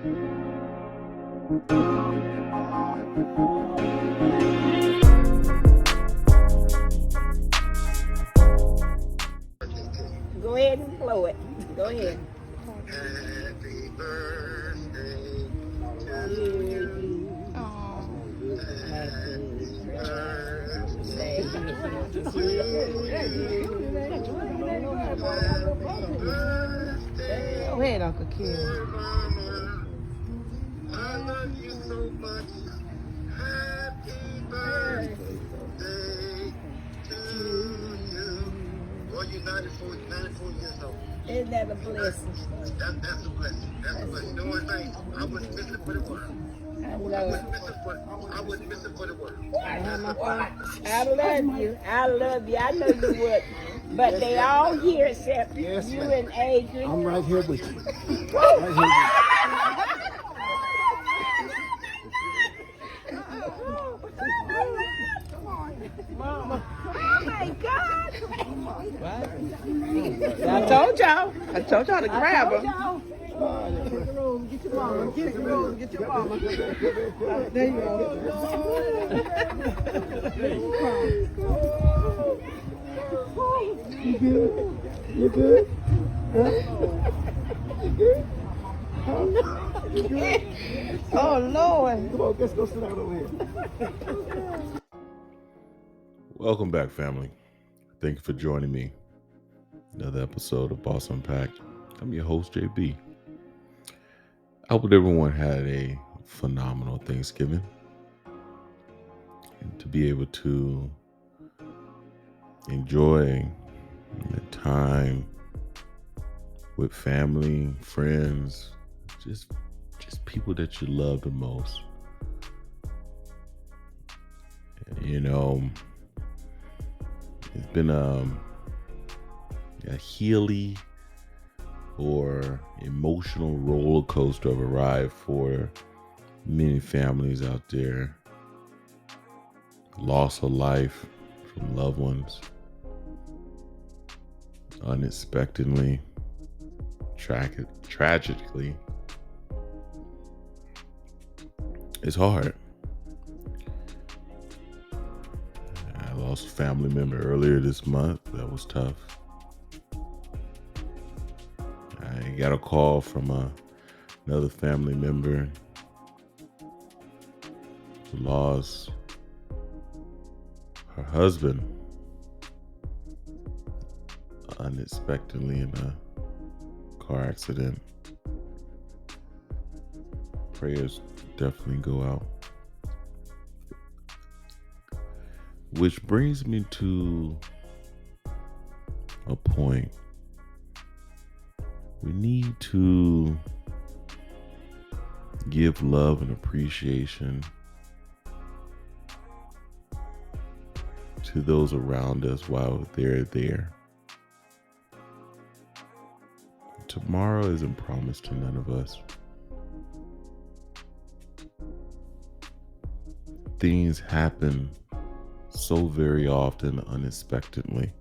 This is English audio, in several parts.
Go ahead and blow it. Go ahead. Happy birthday to You. Happy birthday to you. Happy birthday, Go ahead, Uncle Q. dear Mama. I love you so much. Happy birthday to you. Well, you're 94 years old. Isn't that a blessing? That's a blessing. That's a blessing. You know what I mean? I wouldn't miss it for the world. I I love wouldn't miss it for the world. I love you. I love you. I know you would. But they all here except you and Adrian. I'm right here with you. Mama. Oh my God. I told y'all to grab her. Get your mama. Get your mama. There you go. You good? You good? Huh? You good? Huh? You good? Oh Lord. Come on, let's go sit down over here. Welcome back, family. Thank you for joining me. Another episode of Boss Unpacked. I'm your host, JB. I hope that everyone had a phenomenal Thanksgiving. And to be able to enjoy the time with family, friends, just people that you love the most. You know, it's been a healy or emotional roller coaster of a ride for many families out there. Loss of life from loved ones, unexpectedly, tragically. It's hard. I lost a family member earlier this month. That was tough. I got a call from another family member who lost her husband unexpectedly in a car accident. Prayers definitely go out. Which brings me to a point. We need to give love and appreciation to those around us while they're there. Tomorrow isn't promised to none of us. Things happen so very often unexpectedly.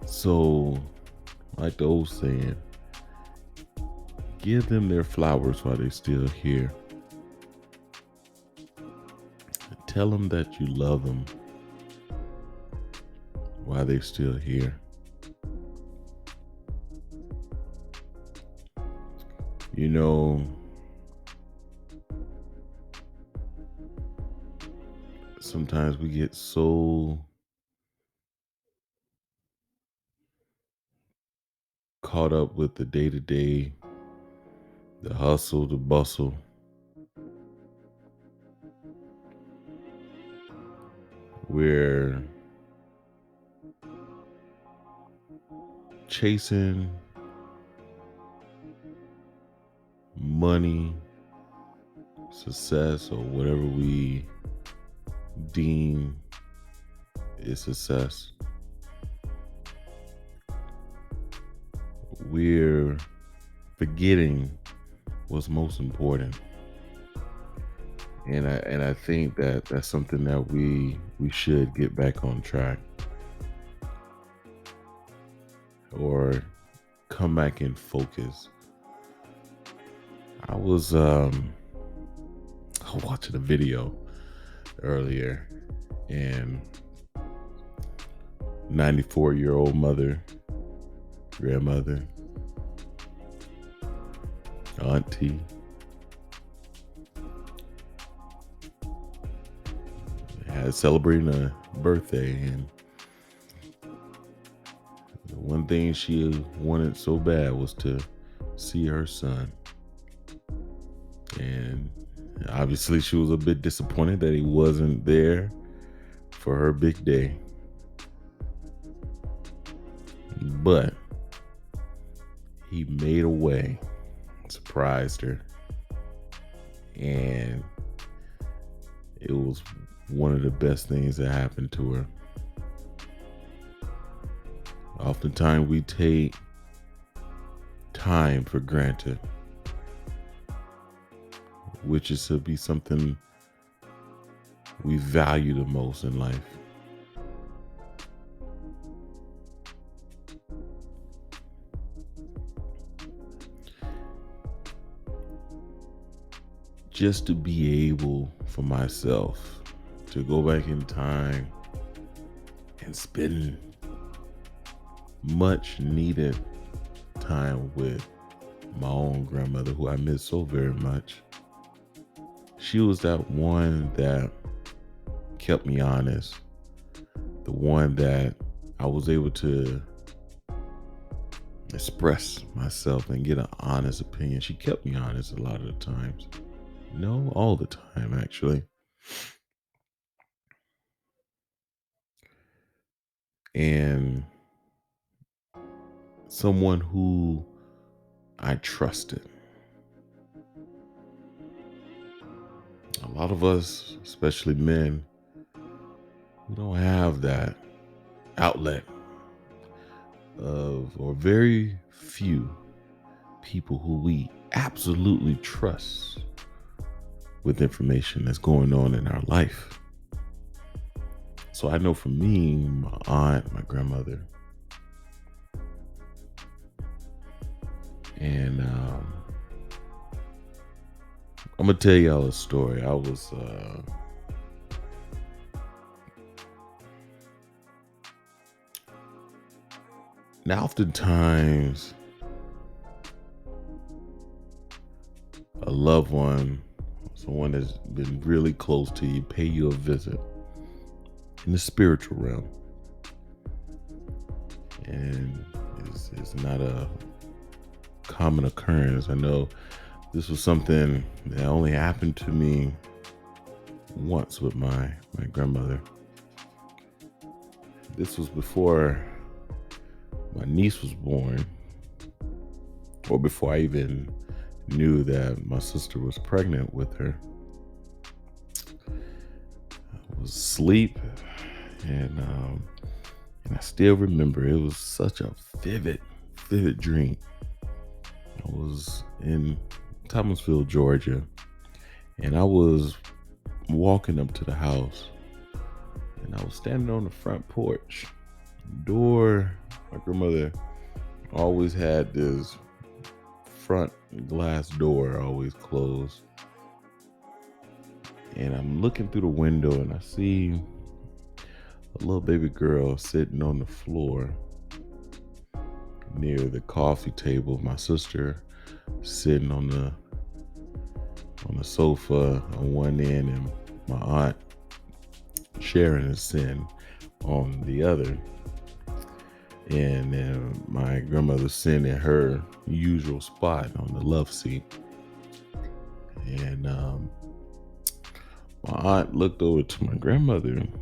So, like the old saying, give them their flowers while they're still here. Tell them that you love them while they're still here. You know, sometimes we get so caught up with the day-to-day, the hustle, the bustle. We're chasing money, success, or whatever we deem is success. We're forgetting what's most important. And I think that that's something that we should get back on track, or come back in focus. I was watching a video earlier, and 94-year-old grandmother, auntie, had celebrating a birthday, and the one thing she wanted so bad was to see her son. And obviously she was a bit disappointed that he wasn't there for her big day. But he made a way, surprised her, and it was one of the best things that happened to her. Oftentimes we take time for granted, which is to be something we value the most in life. Just to be able for myself to go back in time and spend much needed time with my own grandmother, who I miss so very much. She was that one that kept me honest, the one that I was able to express myself and get an honest opinion. She kept me honest a lot of the times. No, all the time, actually. And someone who I trusted. A lot of us, especially men, we don't have that outlet or very few people who we absolutely trust with information that's going on in our life. So I know for me, my aunt, my grandmother, and I'm gonna tell y'all a story. I was now oftentimes a loved one, someone that's been really close to you, pay you a visit in the spiritual realm, and it's not a common occurrence. I know this was something that only happened to me once with my grandmother. This was before my niece was born, or before I even knew that my sister was pregnant with her. I was asleep, and I still remember it was such a vivid dream. I was in Thomasville, Georgia, and I was walking up to the house, and I was standing on the front porch. Door, my grandmother always had this front glass door always closed, and I'm looking through the window, and I see a little baby girl sitting on the floor near the coffee table. My sister sitting on the sofa on one end, and my aunt Sharon is sitting on the other. And then my grandmother sitting in her usual spot on the love seat. And my aunt looked over to my grandmother, and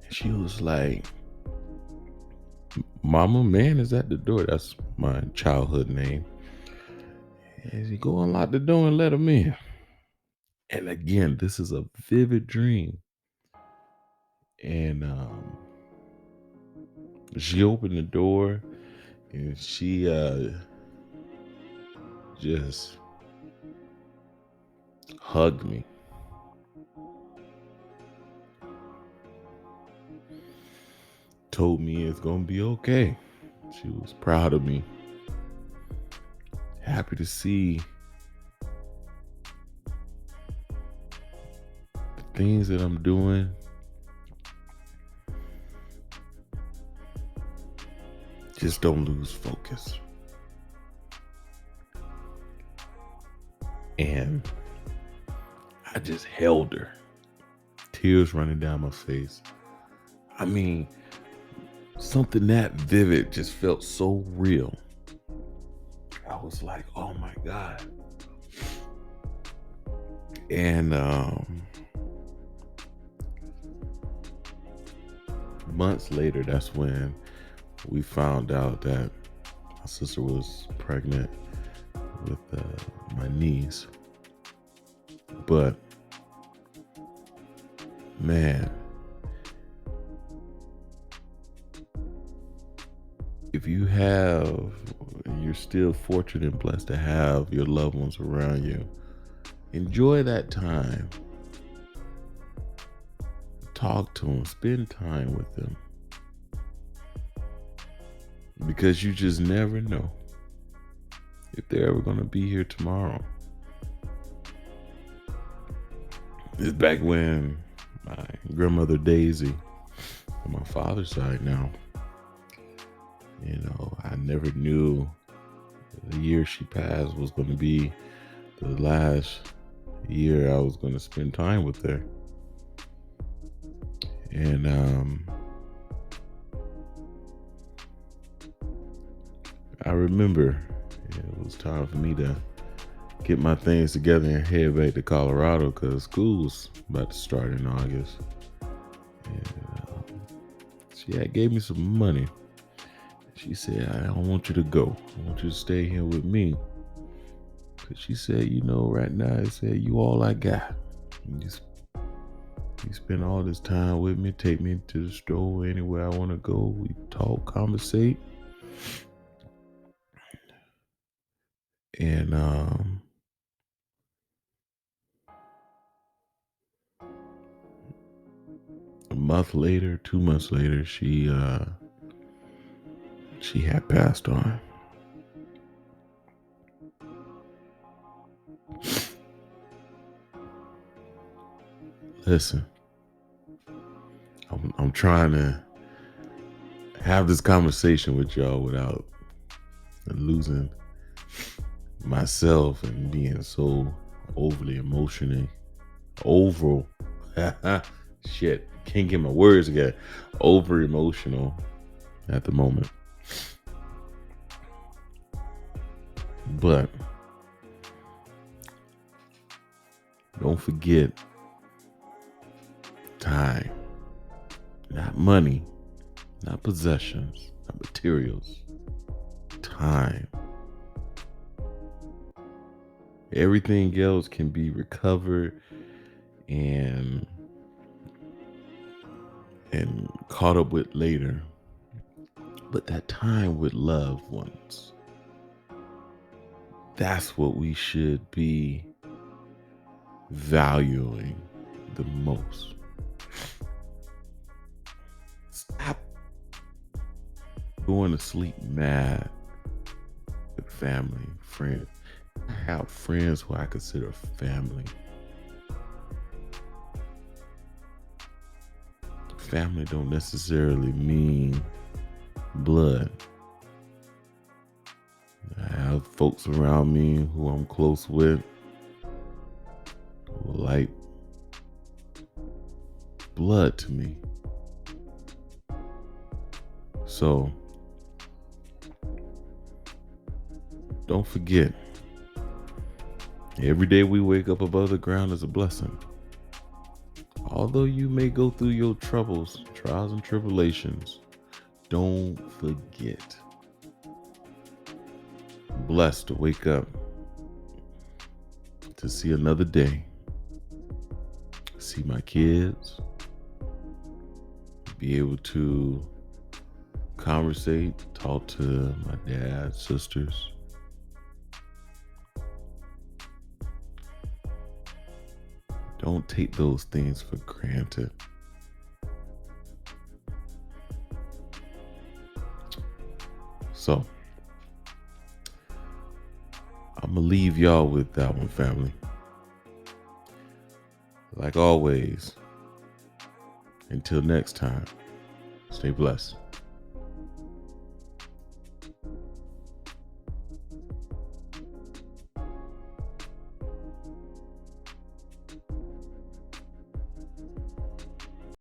she was like, "Mama, man is at the door." That's my childhood name. As you go unlock the door and let him in. And again, this is a vivid dream. And she opened the door, and she just hugged me. Told me it's gonna be okay. She was proud of me happy to see the things that I'm doing. Just don't lose focus. And I just held her. Tears running down my face. I mean, something that vivid just felt so real. I was like, oh my God. And months later, that's when we found out that my sister was pregnant with my niece. But man, if you're still fortunate and blessed to have your loved ones around you, enjoy that time. Talk to them, spend time with them. Because you just never know if they're ever going to be here tomorrow. It's back when my grandmother Daisy, on my father's side now, I never knew the year she passed was going to be the last year I was going to spend time with her. And I remember it was time for me to get my things together and head back to Colorado because school was about to start in August. And she gave me some money. She said, I don't want you to go. I want you to stay here with me. Because she said, right now, I said, you all I got. You spend all this time with me, take me to the store, anywhere I want to go. We talk, conversate. And a month later, 2 months later, she had passed on. Listen, I'm trying to have this conversation with y'all without losing myself and being so overly emotional. Shit, can't get my words together. Over emotional at the moment. But don't forget time, not money, not possessions, not materials. Time. Everything else can be recovered and caught up with later. But that time with loved ones, that's what we should be valuing the most. Stop going to sleep mad with family, friends. I have friends who I consider family. Family don't necessarily mean blood. I have folks around me who I'm close with who are like blood to me. So don't forget, every day we wake up above the ground is a blessing. Although you may go through your troubles, trials and tribulations, don't forget. I'm blessed to wake up to see another day, see my kids, be able to conversate, talk to my dad, sisters. Don't take those things for granted. So, I'm gonna leave y'all with that one, family. Like always, until next time, stay blessed.